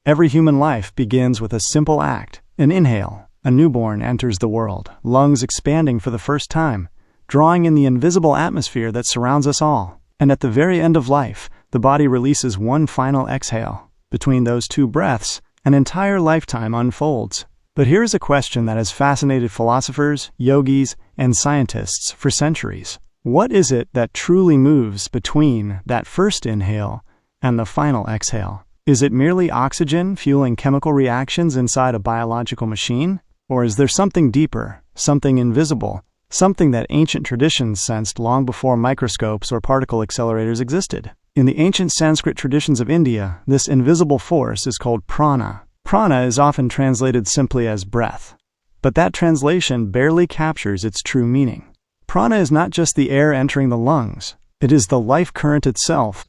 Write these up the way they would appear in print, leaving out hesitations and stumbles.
Every human life begins with a simple act, an inhale. A newborn enters the world, lungs expanding for the first time, drawing in the invisible atmosphere that surrounds us all. And at the very end of life, the body releases one final exhale. Between those two breaths, an entire lifetime unfolds. But here is a question that has fascinated philosophers, yogis, and scientists for centuries. What is it that truly moves between that first inhale and the final exhale? Is it merely oxygen fueling chemical reactions inside a biological machine? Or is there something deeper, something invisible, something that ancient traditions sensed long before microscopes or particle accelerators existed? In the ancient Sanskrit traditions of India, this invisible force is called prana. Prana is often translated simply as breath, but that translation barely captures its true meaning. Prana is not just the air entering the lungs, it is the life current itself,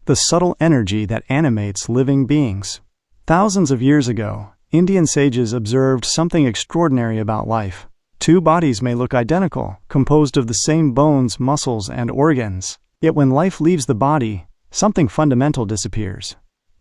the subtle energy that animates living beings. Thousands of years ago, Indian sages observed something extraordinary about life. Two bodies may look identical, composed of the same bones, muscles, and organs. Yet when life leaves the body, something fundamental disappears.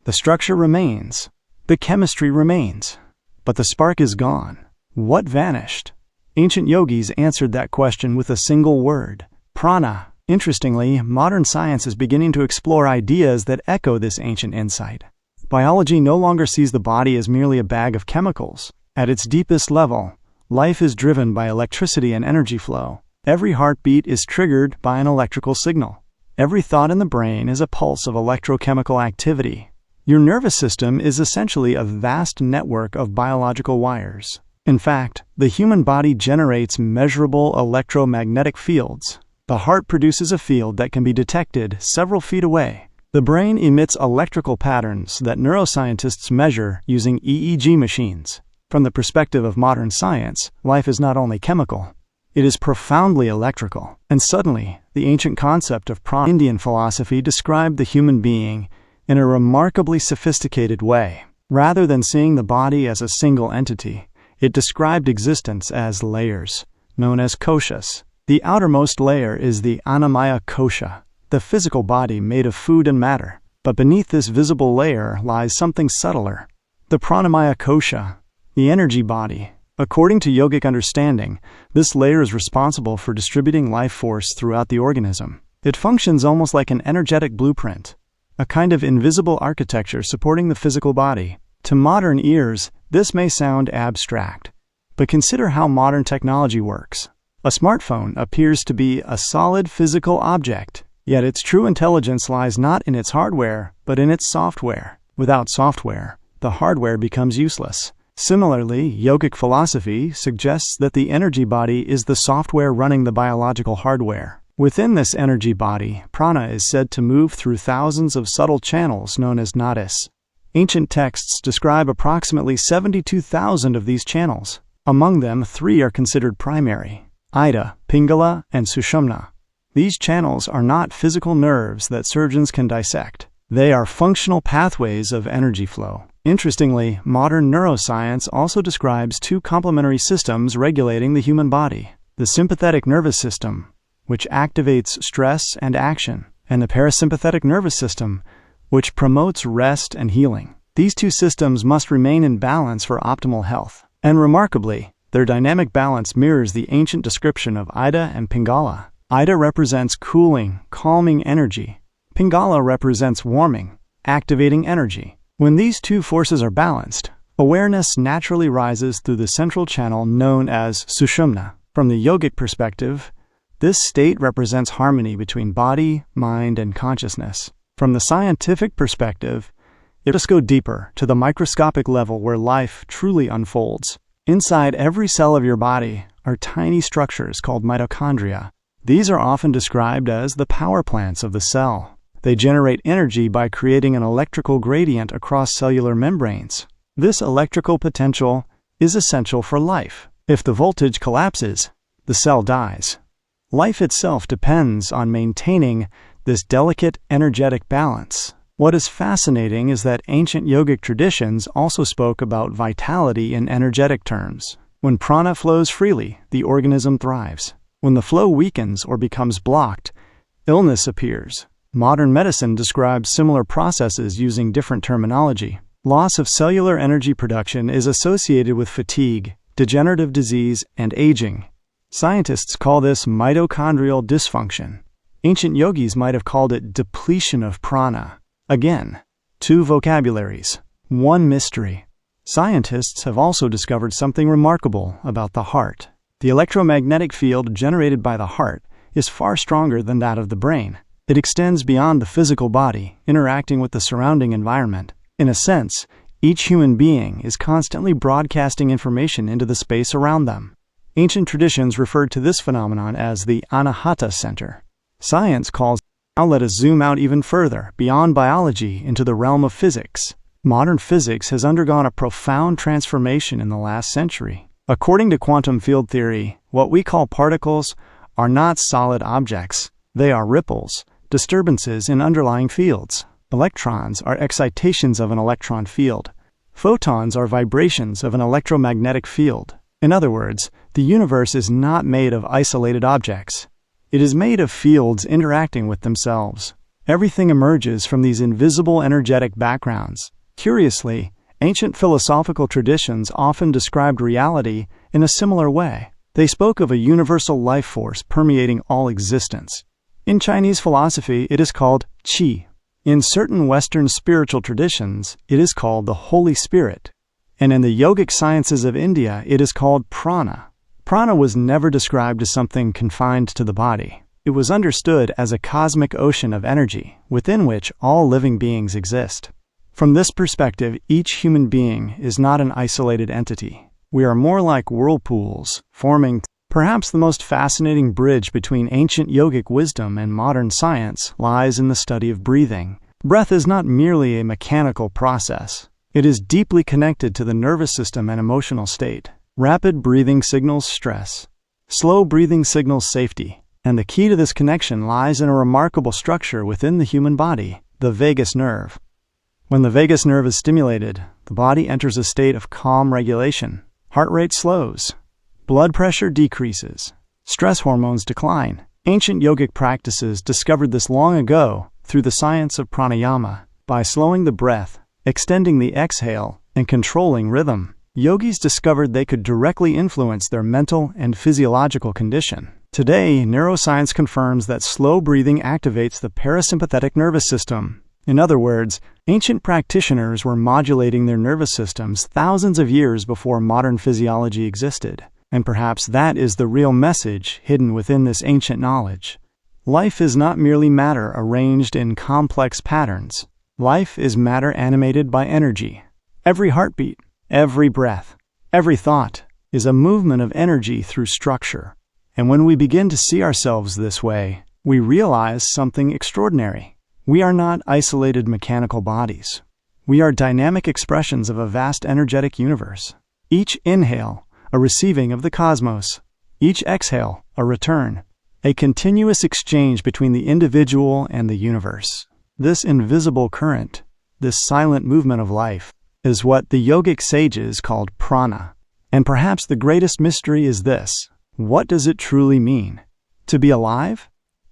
The structure remains, the chemistry remains, but the spark is gone. What vanished? Ancient yogis answered that question with a single word: prana. Interestingly, modern science is beginning to explore ideas that echo this ancient insight. Biology no longer sees the body as merely a bag of chemicals. At its deepest level, life is driven by electricity and energy flow. Every heartbeat is triggered by an electrical signal. Every thought in the brain is a pulse of electrochemical activity. Your nervous system is essentially a vast network of biological wires. In fact, the human body generates measurable electromagnetic fields. The heart produces a field that can be detected several feet away. The brain emits electrical patterns that neuroscientists measure using EEG machines. From the perspective of modern science, life is not only chemical, it is profoundly electrical. And suddenly, the ancient concept of Prana Indian philosophy described the human being in a remarkably sophisticated way. Rather than seeing the body as a single entity, it described existence as layers, known as koshas. The outermost layer is the annamaya kosha, the physical body made of food and matter. But beneath this visible layer lies something subtler, the pranamaya kosha, the energy body. According to yogic understanding, this layer is responsible for distributing life force throughout the organism. It functions almost like an energetic blueprint, a kind of invisible architecture supporting the physical body. To modern ears, this may sound abstract, but consider how modern technology works. A smartphone appears to be a solid physical object, yet its true intelligence lies not in its hardware, but in its software. Without software, the hardware becomes useless. Similarly, yogic philosophy suggests that the energy body is the software running the biological hardware. Within this energy body, prana is said to move through thousands of subtle channels known as nadis. Ancient texts describe approximately 72,000 of these channels. Among them, 3 are considered primary: Ida, Pingala, and Sushumna. These channels are not physical nerves that surgeons can dissect. They are functional pathways of energy flow. Interestingly, modern neuroscience also describes 2 complementary systems regulating the human body: the sympathetic nervous system, which activates stress and action, and the parasympathetic nervous system, which promotes rest and healing. These 2 systems must remain in balance for optimal health. And remarkably, their dynamic balance mirrors the ancient description of Ida and Pingala. Ida represents cooling, calming energy. Pingala represents warming, activating energy. When these 2 forces are balanced, awareness naturally rises through the central channel known as Sushumna. From the yogic perspective, this state represents harmony between body, mind, and consciousness. From the scientific perspective, let us go deeper to the microscopic level where life truly unfolds. Inside every cell of your body are tiny structures called mitochondria. These are often described as the power plants of the cell. They generate energy by creating an electrical gradient across cellular membranes. This electrical potential is essential for life. If the voltage collapses, the cell dies. Life itself depends on maintaining this delicate energetic balance. What is fascinating is that ancient yogic traditions also spoke about vitality in energetic terms. When prana flows freely, the organism thrives. When the flow weakens or becomes blocked, illness appears. Modern medicine describes similar processes using different terminology. Loss of cellular energy production is associated with fatigue, degenerative disease, and aging. Scientists call this mitochondrial dysfunction. Ancient yogis might have called it depletion of prana. Again, two vocabularies, one mystery. Scientists have also discovered something remarkable about the heart. The electromagnetic field generated by the heart is far stronger than that of the brain. It extends beyond the physical body, interacting with the surrounding environment. In a sense, each human being is constantly broadcasting information into the space around them. Ancient traditions referred to this phenomenon as the Anahata Center. Science calls it. Now let us zoom out even further, beyond biology, into the realm of physics. Modern physics has undergone a profound transformation in the last century. According to quantum field theory, what we call particles are not solid objects. They are ripples, disturbances in underlying fields. Electrons are excitations of an electron field. Photons are vibrations of an electromagnetic field. In other words, the universe is not made of isolated objects. It is made of fields interacting with themselves. Everything emerges from these invisible energetic backgrounds. Curiously, ancient philosophical traditions often described reality in a similar way. They spoke of a universal life force permeating all existence. In Chinese philosophy, it is called qi. In certain Western spiritual traditions, it is called the Holy Spirit. And in the yogic sciences of India, it is called prana. Prana was never described as something confined to the body. It was understood as a cosmic ocean of energy, within which all living beings exist. From this perspective, each human being is not an isolated entity. We are more like whirlpools, forming perhaps the most fascinating bridge between ancient yogic wisdom and modern science lies in the study of breathing. Breath is not merely a mechanical process. It is deeply connected to the nervous system and emotional state. Rapid breathing signals stress. Slow breathing signals safety. And the key to this connection lies in a remarkable structure within the human body, the vagus nerve. When the vagus nerve is stimulated, the body enters a state of calm regulation. Heart rate slows. Blood pressure decreases. Stress hormones decline. Ancient yogic practices discovered this long ago through the science of pranayama. By slowing the breath, extending the exhale, and controlling rhythm, yogis discovered they could directly influence their mental and physiological condition. Today, neuroscience confirms that slow breathing activates the parasympathetic nervous system. In other words, ancient practitioners were modulating their nervous systems thousands of years before modern physiology existed. And perhaps that is the real message hidden within this ancient knowledge. Life is not merely matter arranged in complex patterns. Life is matter animated by energy. Every heartbeat, every breath, every thought is a movement of energy through structure. And when we begin to see ourselves this way, we realize something extraordinary. We are not isolated mechanical bodies. We are dynamic expressions of a vast energetic universe. Each inhale, a receiving of the cosmos. Each exhale, a return. A continuous exchange between the individual and the universe. This invisible current, this silent movement of life, is what the yogic sages called prana. And perhaps the greatest mystery is this: what does it truly mean? To be alive?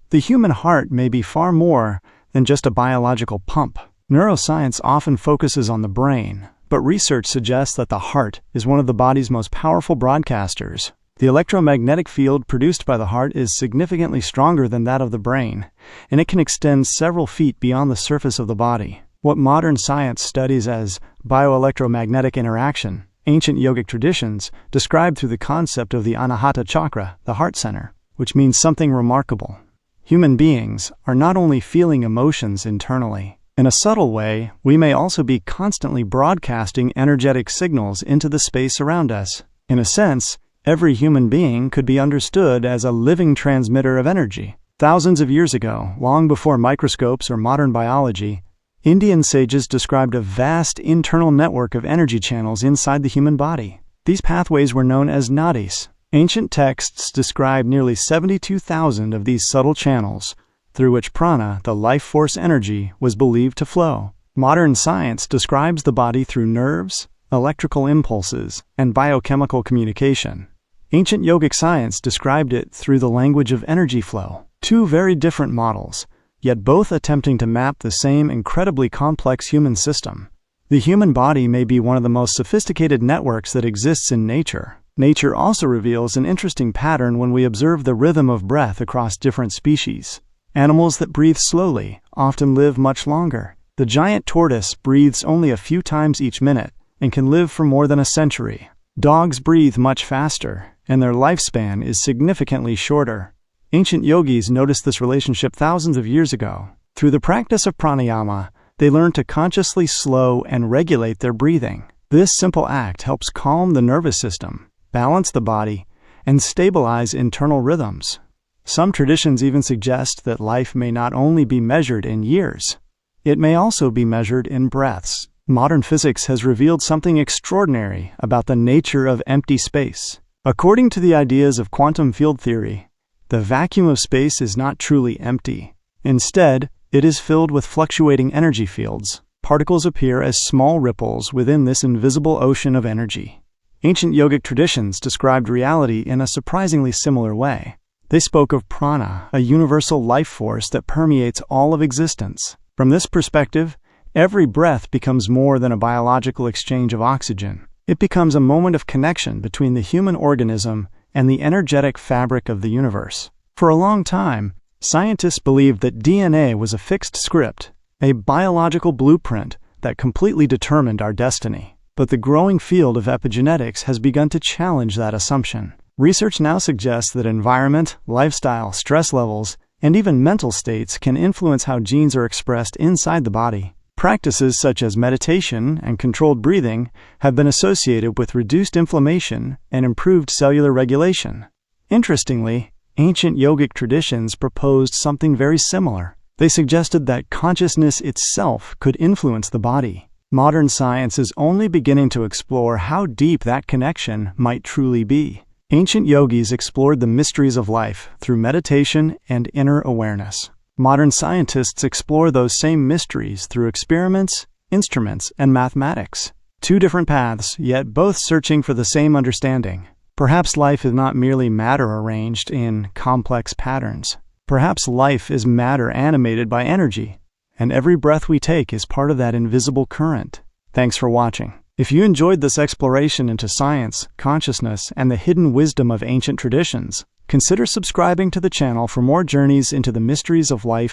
The human heart may be far more than just a biological pump. Neuroscience often focuses on the brain, but research suggests that the heart is one of the body's most powerful broadcasters. The electromagnetic field produced by the heart is significantly stronger than that of the brain, and it can extend several feet beyond the surface of the body. What modern science studies as bioelectromagnetic interaction, ancient yogic traditions describe through the concept of the Anahata chakra, the heart center, which means something remarkable. Human beings are not only feeling emotions internally. In a subtle way, we may also be constantly broadcasting energetic signals into the space around us. In a sense, every human being could be understood as a living transmitter of energy. Thousands of years ago, long before microscopes or modern biology, Indian sages described a vast internal network of energy channels inside the human body. These pathways were known as nadis. Ancient texts describe nearly 72,000 of these subtle channels, through which prana, the life force energy, was believed to flow. Modern science describes the body through nerves, electrical impulses, and biochemical communication. Ancient yogic science described it through the language of energy flow. Two very different models, yet both attempting to map the same incredibly complex human system. The human body may be one of the most sophisticated networks that exists in nature. Nature also reveals an interesting pattern when we observe the rhythm of breath across different species. Animals that breathe slowly often live much longer. The giant tortoise breathes only a few times each minute and can live for more than a century. Dogs breathe much faster, and their lifespan is significantly shorter. Ancient yogis noticed this relationship thousands of years ago. Through the practice of pranayama, they learned to consciously slow and regulate their breathing. This simple act helps calm the nervous system, balance the body, and stabilize internal rhythms. Some traditions even suggest that life may not only be measured in years, it may also be measured in breaths. Modern physics has revealed something extraordinary about the nature of empty space. According to the ideas of quantum field theory, the vacuum of space is not truly empty. Instead, it is filled with fluctuating energy fields. Particles appear as small ripples within this invisible ocean of energy. Ancient yogic traditions described reality in a surprisingly similar way. They spoke of prana, a universal life force that permeates all of existence. From this perspective, every breath becomes more than a biological exchange of oxygen. It becomes a moment of connection between the human organism and the energetic fabric of the universe. For a long time, scientists believed that DNA was a fixed script, a biological blueprint that completely determined our destiny. But the growing field of epigenetics has begun to challenge that assumption. Research now suggests that environment, lifestyle, stress levels, and even mental states can influence how genes are expressed inside the body. Practices such as meditation and controlled breathing have been associated with reduced inflammation and improved cellular regulation. Interestingly, ancient yogic traditions proposed something very similar. They suggested that consciousness itself could influence the body. Modern science is only beginning to explore how deep that connection might truly be. Ancient yogis explored the mysteries of life through meditation and inner awareness. Modern scientists explore those same mysteries through experiments, instruments, and mathematics. Two different paths, yet both searching for the same understanding. Perhaps life is not merely matter arranged in complex patterns. Perhaps life is matter animated by energy, and every breath we take is part of that invisible current. Thanks for watching. If you enjoyed this exploration into science, consciousness, and the hidden wisdom of ancient traditions, consider subscribing to the channel for more journeys into the mysteries of life